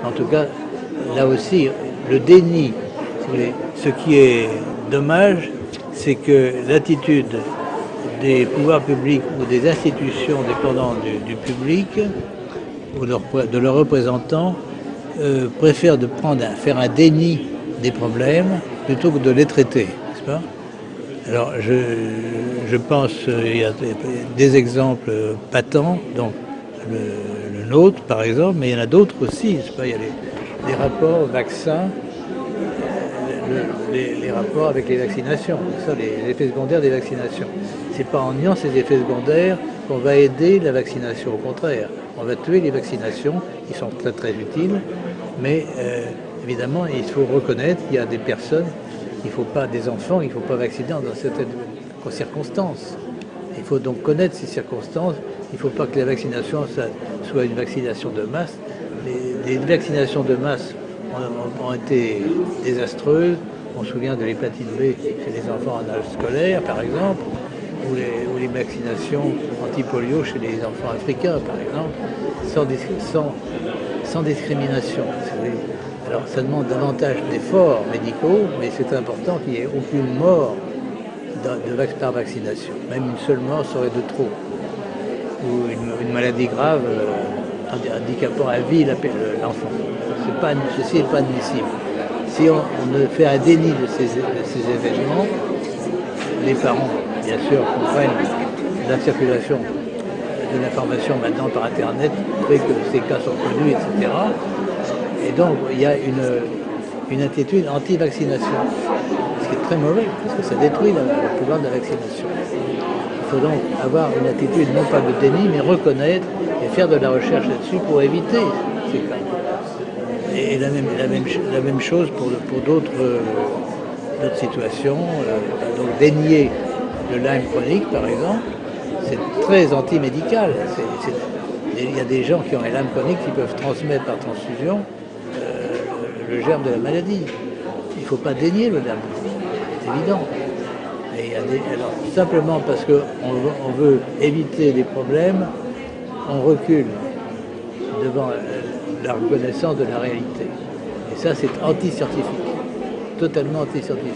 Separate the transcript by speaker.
Speaker 1: En tout cas, là aussi, le déni, si vous voulez, ce qui est dommage, c'est que l'attitude des pouvoirs publics ou des institutions dépendantes du public ou de leurs représentants préfèrent faire un déni des problèmes plutôt que de les traiter, n'est-ce pas? Alors je pense il y a des exemples patents, donc le nôtre par exemple, mais il y en a d'autres aussi, n'est-ce pas? Il y a les rapports vaccins, les rapports avec les vaccinations, ça, les effets secondaires des vaccinations. C'est pas en niant ces effets secondaires qu'on va aider la vaccination, au contraire. On va tuer les vaccinations, qui sont très très utiles, mais évidemment, il faut reconnaître qu'il y a des personnes, des enfants, il ne faut pas vacciner dans certaines circonstances. Il faut donc connaître ces circonstances. Il ne faut pas que la vaccination soit une vaccination de masse. Les vaccinations de masse ont été désastreuses. On se souvient de l'hépatite B chez les enfants en âge scolaire, par exemple, ou les vaccinations anti-polio chez les enfants africains, par exemple, sans discrimination. Alors ça demande davantage d'efforts médicaux, mais c'est important qu'il n'y ait aucune mort par vaccination. Même une seule mort serait de trop. Ou une maladie grave handicapant à vie l'enfant. Ceci n'est pas admissible. Si on fait un déni de ces événements, les parents, bien sûr, comprennent la circulation de l'information maintenant par Internet, fait que ces cas sont connus, etc. Et donc, il y a une attitude anti-vaccination, ce qui est très mauvais, parce que ça détruit le pouvoir de la vaccination. Il faut donc avoir une attitude, non pas de déni, mais reconnaître et faire de la recherche là-dessus pour éviter ces cas. Et la même chose pour d'autres situations. Donc dénier le Lyme chronique, par exemple, c'est très anti-médical. Il y a des gens qui ont un Lyme chronique qui peuvent transmettre par transfusion le germe de la maladie. Il ne faut pas dénier le Lyme chronique, c'est évident. Alors, simplement parce qu'on veut éviter des problèmes, on recule devant la reconnaissance de la réalité. Et ça, c'est anti-scientifique, totalement anti-scientifique.